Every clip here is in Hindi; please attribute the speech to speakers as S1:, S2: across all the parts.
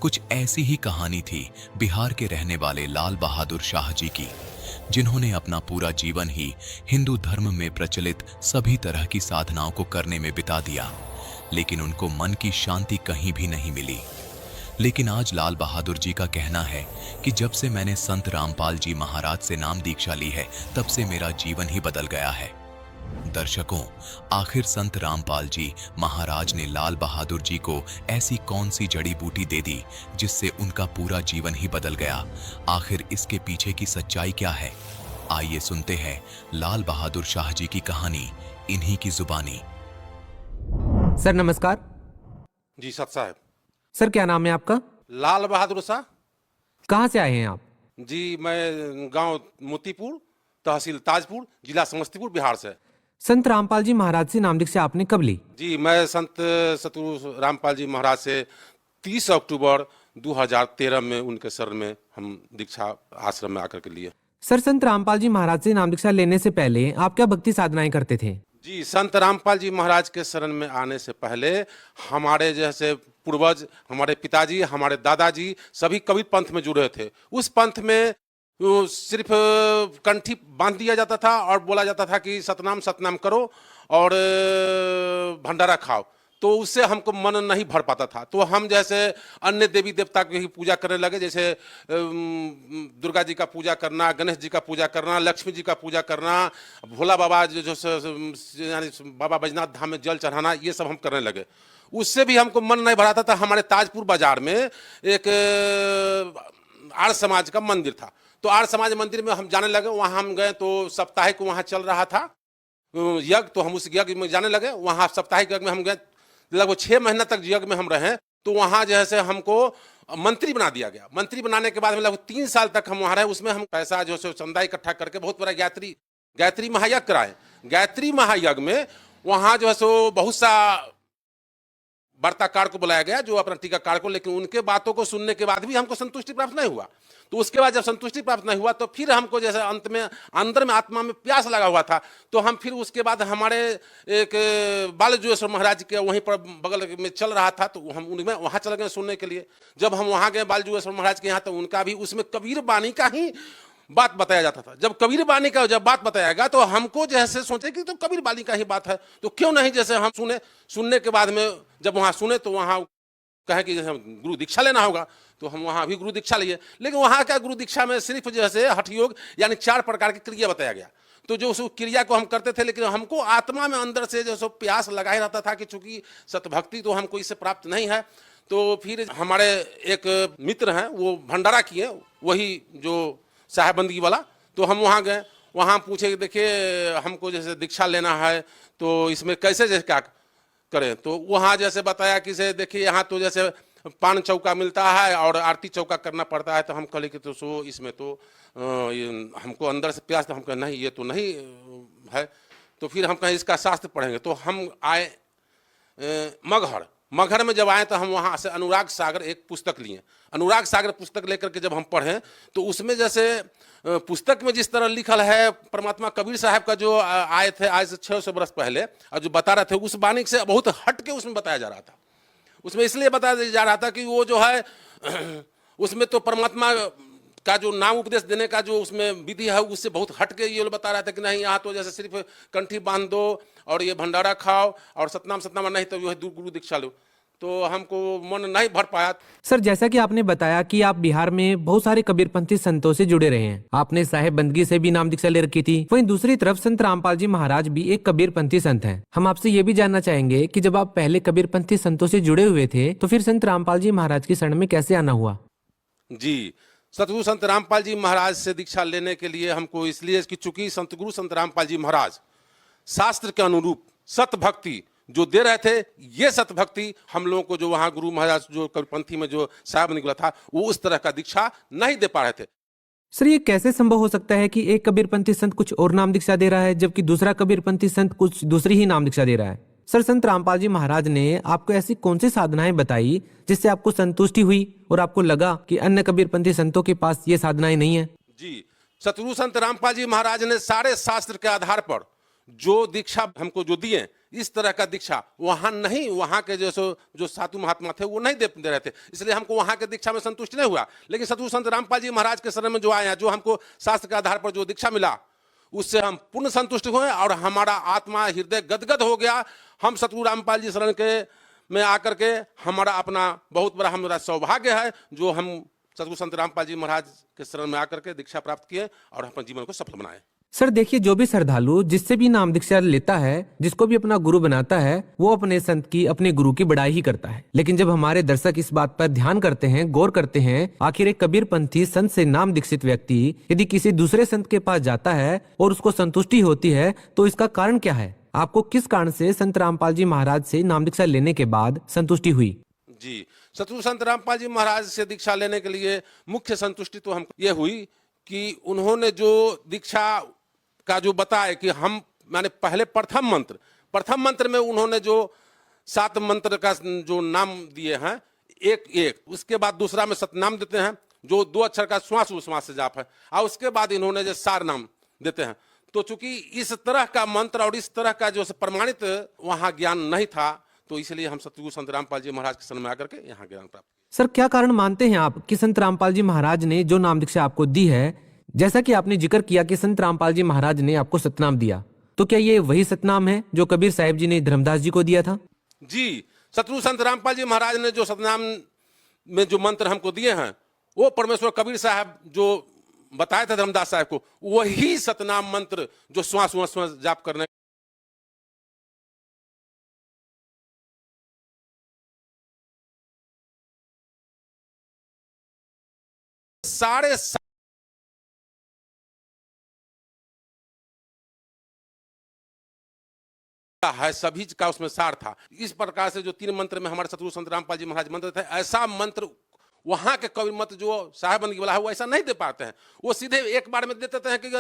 S1: कुछ ऐसी ही कहानी थी बिहार के रहने वाले लाल बहादुर शाह जी की, जिन्होंने अपना पूरा जीवन ही हिंदू धर्म में प्रचलित सभी तरह की साधनाओं को करने में बिता दिया, लेकिन उनको मन की शांति कहीं भी नहीं मिली। लेकिन आज लाल बहादुर जी का कहना है कि जब से मैंने संत रामपाल जी महाराज से नाम दीक्षा ली है, तब से मेरा जीवन ही बदल गया है। दर्शकों, आखिर संत रामपाल जी महाराज ने लाल बहादुर जी को ऐसी कौन सी जड़ी बूटी दे दी जिससे उनका पूरा जीवन ही बदल गया? आखिर इसके पीछे की सच्चाई क्या है? आइए सुनते हैं लाल बहादुर शाह जी की कहानी इन्हीं की जुबानी।
S2: सर नमस्कार।
S3: जी सत साहब।
S2: सर क्या नाम है आपका?
S3: लाल बहादुर शाह।
S2: कहाँ से आए हैं आप?
S3: जी मैं गांव मोतीपुर, तहसील ताजपुर, जिला समस्तीपुर, बिहार से।
S2: संत रामपाल जी महाराज से नाम दीक्षा आपने कब ली?
S3: जी मैं संत सतगुरु रामपाल जी महाराज से 30 अक्टूबर 2013 में उनके शरण में हम दीक्षा आश्रम में आकर के लिए।
S2: सर संत रामपाल जी महाराज से नाम दीक्षा लेने से पहले आप क्या भक्ति साधनाएं करते थे?
S3: जी संत रामपाल जी महाराज के शरण में आने से पहले हमारे जैसे पूर्वज, हमारे पिताजी, हमारे दादाजी सभी कबीर पंथ में जुड़े थे। उस पंथ में सिर्फ कंठी बांध दिया जाता था और बोला जाता था कि सतनाम सतनाम करो और भंडारा खाओ, तो उससे हमको मन नहीं भर पाता था। तो हम जैसे अन्य देवी देवता की ही पूजा करने लगे, जैसे दुर्गा जी का पूजा करना, गणेश जी का पूजा करना, लक्ष्मी जी का पूजा करना, भोला बाबा जो यानी बाबा बैजनाथ धाम में जल चढ़ाना, ये सब हम करने लगे। उससे भी हमको मन नहीं भराता था। हमारे ताजपुर बाजार में एक आर्य समाज का मंदिर था, तो आर्य समाज मंदिर में हम जाने लगे। वहाँ हम गए तो साप्ताहिक वहाँ चल रहा था यज्ञ, तो हम उस यज्ञ में जाने लगे। वहाँ साप्ताहिक यज्ञ में हम गए, लगभग 6 महीना तक यज्ञ में हम रहे। तो वहाँ जैसे हमको मंत्री बना दिया गया। मंत्री बनाने के बाद में लगभग 3 साल तक हम वहाँ रहे। उसमें हम पैसा जो है चंदा इकट्ठा करके बहुत बड़ा गायत्री महायज्ञ कराए। गायत्री महायज्ञ में वहाँ जो है सो बहुत सा वार्ताकार को बुलाया गया, जो अपना टीकाकार को, लेकिन उनके बातों को सुनने के बाद भी हमको संतुष्टि प्राप्त नहीं हुआ। तो उसके बाद जब संतुष्टि प्राप्त नहीं हुआ तो फिर हमको जैसे अंत में अंदर में आत्मा में प्यास लगा हुआ था, तो हम फिर उसके बाद हमारे एक बालजुएश्वर महाराज के वहीं पर बगल में चल रहा था, तो हम उनमें वहाँ चले गए सुनने के लिए। जब हम वहाँ गए बालजुएश्वर महाराज के यहाँ, तो उनका भी उसमें कबीर बानी का ही बात बताया जाता था। जब कबीर बानी का जब बात बताएगा तो हमको जैसे सोचे कि तो कबीर बानी का ही बात है, तो क्यों नहीं जैसे हम सुनने के बाद में जब वहाँ सुने तो वहाँ कहे कि जैसे गुरु दीक्षा लेना होगा, तो हम वहाँ भी गुरु दीक्षा लिए। लेकिन वहाँ का गुरु दीक्षा में सिर्फ जैसे हठ योग यानी 4 प्रकार की क्रिया बताया गया, तो जो उस क्रिया को हम करते थे, लेकिन हमको आत्मा में अंदर से जो प्यास लगाए रहता था कि चूंकि सतभक्ति तो हमको इससे प्राप्त नहीं है। तो फिर हमारे एक मित्र हैं, वो भंडारा किए, वही जो साहेबंदगी वाला। तो हम वहाँ गए, वहाँ पूछे कि देखिए हमको जैसे दीक्षा लेना है तो इसमें कैसे जैसे क्या करें। तो वहाँ जैसे बताया कि से देखिए यहाँ तो जैसे पान चौका मिलता है और आरती चौका करना पड़ता है। तो हम कहले कि तो सो इसमें तो हमको अंदर से प्यास, तो हम कहे नहीं ये तो नहीं है। तो फिर हम कहें इसका शास्त्र पढ़ेंगे। तो हम आए मगहर में जब आए तो हम वहाँ से अनुराग सागर एक पुस्तक लिए। अनुराग सागर पुस्तक लेकर के जब हम पढ़ें तो उसमें जैसे पुस्तक में जिस तरह लिखल है, परमात्मा कबीर साहब का जो आए थे आज से 600 वर्ष पहले और जो बता रहे थे, उस बानी से बहुत हट के उसमें बताया जा रहा था। उसमें इसलिए बताया जा रहा था कि वो जो है उसमें तो परमात्मा का जो नाम उपदेश देने का जो उसमें विधि है, उससे बहुत हट के ये बता रहा था कि नहीं यहाँ तो जैसे सिर्फ कंठी बांध दो और ये भंडारा खाओ और सतनाम सतनाम, नहीं तो जो है गुरु दीक्षा लो। तो हमको मन नहीं भर पाया।
S2: सर जैसा कि आपने बताया कि आप बिहार में बहुत सारे कबीरपंथी संतों से जुड़े रहे हैं, आपने साहेब बंदगी से भी नाम दीक्षा ले रखी थी। वहीं दूसरी तरफ संत रामपाल जी महाराज भी एक कबीरपंथी संत हैं। हम आपसे ये भी जानना चाहेंगे कि जब आप पहले कबीरपंथी संतों से जुड़े हुए थे तो फिर संत रामपाल जी महाराज की शरण में कैसे आना हुआ?
S3: जी सतगुरु संत रामपाल जी महाराज से दीक्षा लेने के लिए हमको इसलिए कि चूंकि सतगुरु संत रामपाल जी महाराज शास्त्र के अनुरूप सत भक्ति जो दे रहे थे, ये सत भक्ति हम लोगों को जो वहाँ गुरु महाराज जो कबीरपंथी में जो साहब निकला था, वो उस तरह का दीक्षा नहीं दे पा रहे थे।
S2: सर ये कैसे संभव हो सकता है कि एक कबीरपंथी संत कुछ और नाम दीक्षा दे रहा है जबकि दूसरा कबीरपंथी संत कुछ दूसरी ही नाम दीक्षा दे रहा है? सर संत रामपाल जी महाराज ने आपको ऐसी कौन सी साधनाएं बताई जिससे आपको संतुष्टि हुई और आपको लगा कि अन्य कबीरपंथी संतों के पास ये साधनाएं नहीं है?
S3: जी सतगुरु संत रामपाल जी महाराज ने सारे शास्त्र के आधार पर जो दीक्षा हमको जो दिए, इस तरह का दीक्षा वहां नहीं, वहां के जो साधु महात्मा थे वो नहीं दे रहे थे, इसलिए हमको वहां के दीक्षा में संतुष्ट नहीं हुआ। लेकिन सतगुरु संत रामपाल जी महाराज के शरण में जो आए हैं, जो हमको शास्त्र के आधार पर जो दीक्षा मिला, उससे हम पूर्ण संतुष्ट हुए और हमारा आत्मा हृदय गदगद हो गया। हम सतगुरु रामपाल जी शरण के में आकर के हमारा अपना बहुत बड़ा हमारा सौभाग्य है जो हम सतगुरु संत रामपाल जी महाराज के शरण में आकर के दीक्षा प्राप्त किए और अपने जीवन को सफल बनाए।
S2: सर देखिए, जो भी श्रद्धालु जिससे भी नाम दीक्षा लेता है, जिसको भी अपना गुरु बनाता है, वो अपने संत की, अपने गुरु की बड़ाई ही करता है। लेकिन जब हमारे दर्शक इस बात पर ध्यान करते हैं, गौर करते हैं, आखिर एक कबीरपंथी संत से नाम दीक्षित व्यक्ति यदि किसी दूसरे संत के पास जाता है और उसको संतुष्टि होती है, तो इसका कारण क्या है? आपको किस कारण से संत रामपाल जी महाराज से नाम दीक्षा लेने के बाद संतुष्टि हुई?
S3: जी, सतगुरु संत रामपाल जी महाराज से दीक्षा लेने के लिए मुख्य संतुष्टि तो हमको ये हुई कि उन्होंने जो दीक्षा का जो बताया कि हम माने पहले प्रथम मंत्र में उन्होंने जो 7 मंत्र का जो नाम दिए हैं, एक उसके बाद दूसरा में सतनाम देते हैं जो 2 अक्षर का श्वास उश्वास से जाप है, और उसके बाद इन्होंने जो सार नाम देते हैं। तो चूंकि इस तरह का मंत्र और इस तरह का जो प्रमाणित वहां ज्ञान नहीं था, तो इसलिए हम सतगुरु संत रामपाल जी महाराज के शरण में आकर के यहाँ ज्ञान प्राप्त।
S2: सर क्या कारण मानते हैं आप कि संत रामपाल जी महाराज ने जो नाम दीक्षा आपको दी है, जैसा कि आपने जिक्र किया कि संत रामपाल जी महाराज ने आपको सतनाम दिया, तो क्या ये वही सतनाम है जो कबीर साहिब जी ने धर्मदास जी को दिया था?
S3: जी, सतगुरु संत रामपाल जी महाराज ने जो सतनाम में जो मंत्र हमको दिए हैं, वो परमेश्वर कबीर साहब जो बताए थे धर्मदास साहब को, वही सतनाम मंत्र जो श्वास जाप करने साढ़े है, सभी का उसमें सार था। इस प्रकार से जो 3 मंत्र में हमारे सतगुरु संत रामपाल जी महाराज मंत्र थे, ऐसा मंत्र वहां के कवि मत जो साहेबंदगी वाला है वो ऐसा नहीं दे पाते हैं। वो सीधे एक बार में दे देते हैं कि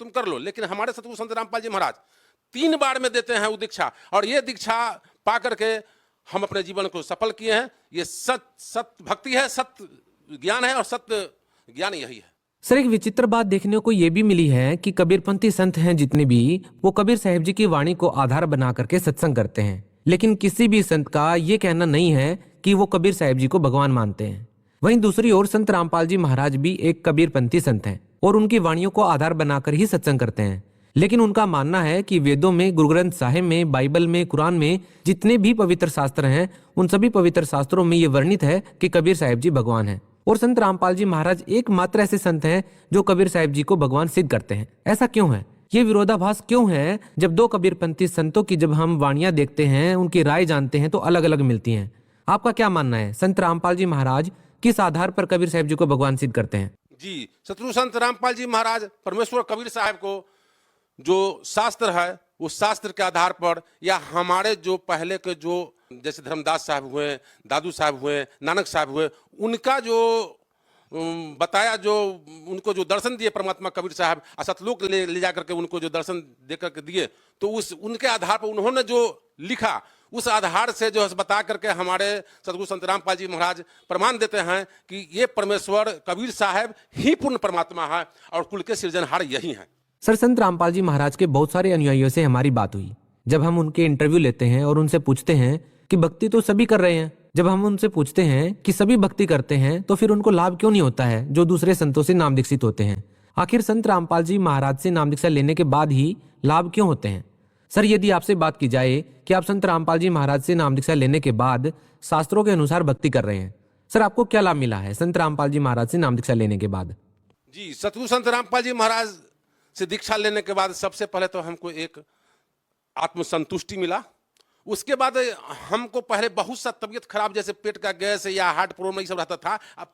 S3: तुम कर लो, लेकिन हमारे सतगुरु संत रामपाल जी महाराज 3 बार में देते हैं वो दीक्षा, और ये दीक्षा पा करके हम अपने जीवन को सफल किए हैं। ये सत्य भक्ति है, सत्य ज्ञान है, और सत्य ज्ञान यही है।
S2: सर एक विचित्र बात देखने को ये भी मिली है कि कबीरपंथी संत हैं जितने भी, वो कबीर साहिब जी की वाणी को आधार बना करके सत्संग करते हैं, लेकिन किसी भी संत का ये कहना नहीं है कि वो कबीर साहिब जी को भगवान मानते हैं। वहीं दूसरी ओर संत रामपाल जी महाराज भी एक कबीरपंथी संत हैं और उनकी वाणियों को आधार बनाकर ही सत्संग करते हैं। लेकिन उनका मानना है कि वेदों में, गुरु ग्रंथ साहिब में, बाइबल में, कुरान में जितने भी पवित्र शास्त्र हैं, उन सभी पवित्र शास्त्रों में ये वर्णित है कि कबीर साहिब जी भगवान हैं। और संत रामपाल जी महाराज एकमात्र ऐसे संत हैं जो कबीर साहिब जी को भगवान सिद्ध करते हैं। ऐसा क्यों है? ये विरोधाभास क्यों है? जब 2 कबीरपंथी संतों की जब हम वाणियां देखते हैं, उनकी राय जानते हैं, तो अलग अलग मिलती हैं। आपका क्या मानना है? संत रामपाल जी महाराज किस आधार पर कबीर साहिब जी को भगवान सिद्ध करते हैं?
S3: जी, सतगुरु संत रामपाल जी महाराज परमेश्वर कबीर साहब को जो शास्त्र है, उस शास्त्र के आधार पर, या हमारे जो पहले के जो जैसे धर्मदास साहब हुए, दादू साहब हुए, नानक साहब हुए, उनका जो बताया, जो उनको जो दर्शन दिए परमात्मा कबीर साहब, सतलोक ले जाकर के उनको जो दर्शन दे करके दिए, तो उनके आधार पर उन्होंने जो लिखा, उस आधार से जो बता करके हमारे सतगुरु संत रामपाल जी महाराज प्रमाण देते हैं कि ये परमेश्वर कबीर साहब ही पूर्ण परमात्मा है और कुल के सृजनहार यही है।
S2: सर संत रामपाल जी महाराज के बहुत सारे अनुयायियों से हमारी बात हुई। जब हम उनके इंटरव्यू लेते हैं और उनसे पूछते हैं कि भक्ति तो सभी कर रहे हैं, जब हम उनसे पूछते हैं कि सभी भक्ति करते हैं तो फिर उनको लाभ क्यों नहीं होता है जो दूसरे संतों से नाम दीक्षित होते हैं? आखिर संत रामपाल जी महाराज से नाम दीक्षा लेने के बाद ही लाभ क्यों होते हैं? सर यदि आपसे बात की जाए कि आप संत रामपाल जी महाराज से नाम दीक्षा लेने के बाद शास्त्रों के अनुसार भक्ति कर रहे हैं, सर आपको क्या लाभ मिला है संत रामपाल जी महाराज से नाम दीक्षा लेने के बाद?
S3: जी, सतगुरु संत रामपाल जी महाराज से दीक्षा लेने के बाद सबसे पहले तो हमको एक आत्मसंतुष्टि मिला। उसके बाद हमको पहले बहुत सा तबीयत खराब, जैसे पेट का गैस या हार्ट प्रॉब्लम ये सब रहता था, अब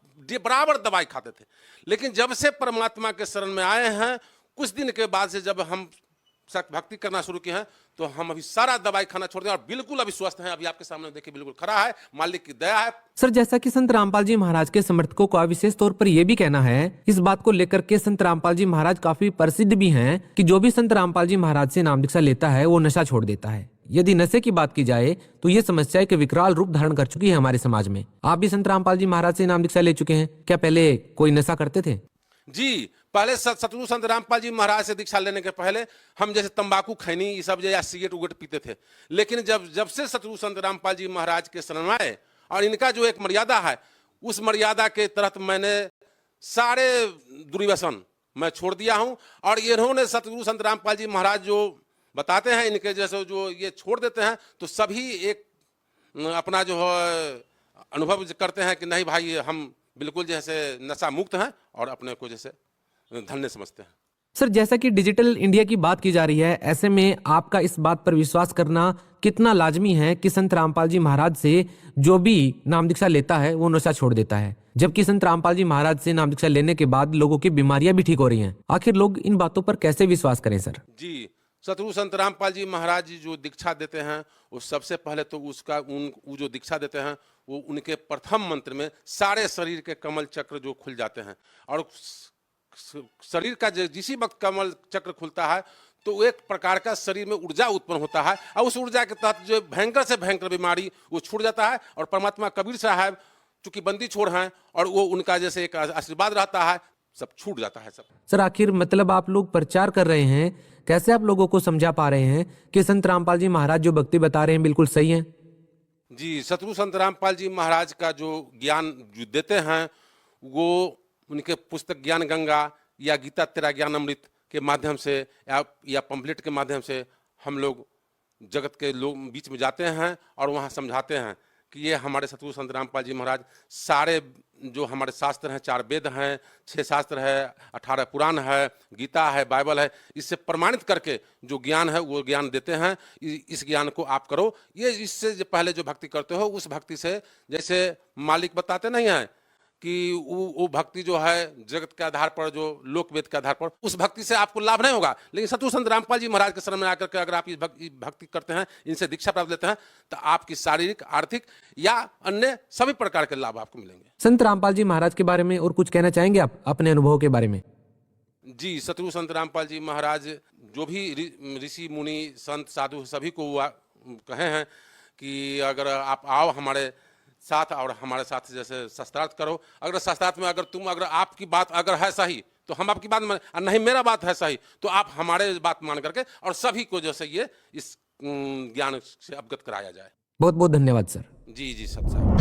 S3: बराबर दवाई खाते थे। लेकिन जब से परमात्मा के शरण में आए हैं, कुछ दिन के बाद से जब हम भक्ति करना शुरू किए हैं, तो हम अभी सारा दवाई खाना छोड़ दिया और बिल्कुल अभी स्वस्थ हैं। अभी आपके सामने देखिए बिल्कुल खड़ा है, मालिक की दया है।
S2: सर जैसा कि संत रामपाल जी महाराज के समर्थकों का विशेष तौर पर यह भी कहना है, इस बात को लेकर के संत रामपाल जी महाराज काफी प्रसिद्ध भी हैं कि जो भी संत रामपाल जी महाराज से नाम दीक्षा लेता है वो नशा छोड़ देता है। यदि नशे की बात की जाए तो ये समस्या एक विकराल रूप धारण कर चुकी है हमारे समाज में। आप भी संत रामपाल जी महाराज से नाम दीक्षा ले चुके हैं, क्या पहले कोई नशा करते थे?
S3: जी, पहले सतगुरु संत रामपाल जी महाराज से दीक्षा लेने के पहले हम जैसे तंबाकू खैनी ये सब या सिगरेट उगरेट पीते थे। लेकिन जब से सतगुरु संत रामपाल जी महाराज के शरण में आए और इनका जो एक मर्यादा है, उस मर्यादा के तहत मैंने सारे दुर्व्यसन मैं छोड़ दिया हूं। और इन्होंने सतगुरु संत रामपाल जी महाराज जो बताते हैं, इनके जैसे जो ये छोड़ देते हैं, तो सभी एक अपना जो है अनुभव करते हैं कि नहीं भाई हम बिल्कुल जैसे नशा मुक्त हैं और अपने को जैसे धन्य समझते हैं।
S2: सर, जैसा कि डिजिटल इंडिया की बात की जा रही है, ऐसे में आपका इस बात पर विश्वास करना कितना लाजमी है कि संत रामपाल जी महाराज से जो भी नाम दीक्षा लेता है वो नशा छोड़ देता है, जबकि संत रामपाल जी महाराज से नाम दीक्षा लेने के बाद लोगों की बीमारियां भी ठीक हो रही हैं। आखिर लोग इन बातों पर कैसे विश्वास करें सर?
S3: जी, सतगुरु संत रामपाल जी महाराज जी जो दीक्षा देते हैं, वो सबसे पहले तो वो जो दीक्षा देते हैं वो उनके प्रथम मंत्र में सारे शरीर के कमल चक्र जो खुल जाते हैं। और शरीर का जिसी वक्त कमल चक्र खुलता है तो एक प्रकार का शरीर में ऊर्जा उत्पन्न होता है, और उस ऊर्जा के तहत जो भयंकर से भयंकर बीमारी वो छूट जाता है। और परमात्मा कबीर साहब चूंकि बंदी छोड़ हैं और वो उनका जैसे एक आशीर्वाद रहता है, सब छूट जाता है सब।
S2: सर, आखिर मतलब आप लोग प्रचार कर रहे हैं, कैसे आप लोगों को समझा पा रहे हैं कि संत रामपाल जी महाराज जो भक्ति बता रहे हैं बिल्कुल सही है?
S3: जी, सतगुरु संत रामपाल जी महाराज का जो ज्ञान जो देते हैं वो उनके पुस्तक ज्ञान गंगा या गीता तेरा ज्ञान अमृत के माध्यम से या पंपलेट के माध्यम से हम लोग जगत के लोग बीच में जाते हैं और वहाँ समझाते हैं कि ये हमारे सतगुरु संत रामपाल जी महाराज सारे जो हमारे शास्त्र हैं, 4 वेद हैं, 6 शास्त्र है, 18 पुराण है, गीता है, बाइबल है, इससे प्रमाणित करके जो ज्ञान है वो ज्ञान देते हैं। इस ज्ञान को आप करो। ये इससे जो पहले जो भक्ति करते हो उस भक्ति से जैसे मालिक बताते नहीं हैं कि वो भक्ति जो है जगत के आधार पर, जो लोक वेद के आधार पर, उस भक्ति से आपको लाभ नहीं होगा। लेकिन सतगुरु संत रामपाल जी महाराज के शरण में आकर के अगर आप इस भक्ति करते हैं, इनसे दीक्षा प्राप्त लेते हैं, तो आपकी शारीरिक, आर्थिक या अन्य सभी प्रकार के लाभ आपको मिलेंगे।
S2: संत रामपाल जी महाराज के बारे में और कुछ कहना चाहेंगे आप अपने अनुभव के बारे में?
S3: जी, सतगुरु संत रामपाल जी महाराज जो भी ऋषि मुनि संत साधु सभी को कहे हैं कि अगर आप आओ हमारे साथ और हमारे साथ जैसे शास्त्रार्थ करो। अगर शास्त्रार्थ में अगर आपकी बात अगर है सही तो हम आपकी बात मान, नहीं मेरा बात है सही तो आप हमारे बात मान करके और सभी को जैसे ये इस ज्ञान से अवगत कराया जाए।
S2: बहुत बहुत धन्यवाद सर।
S3: जी जी, सब साहब।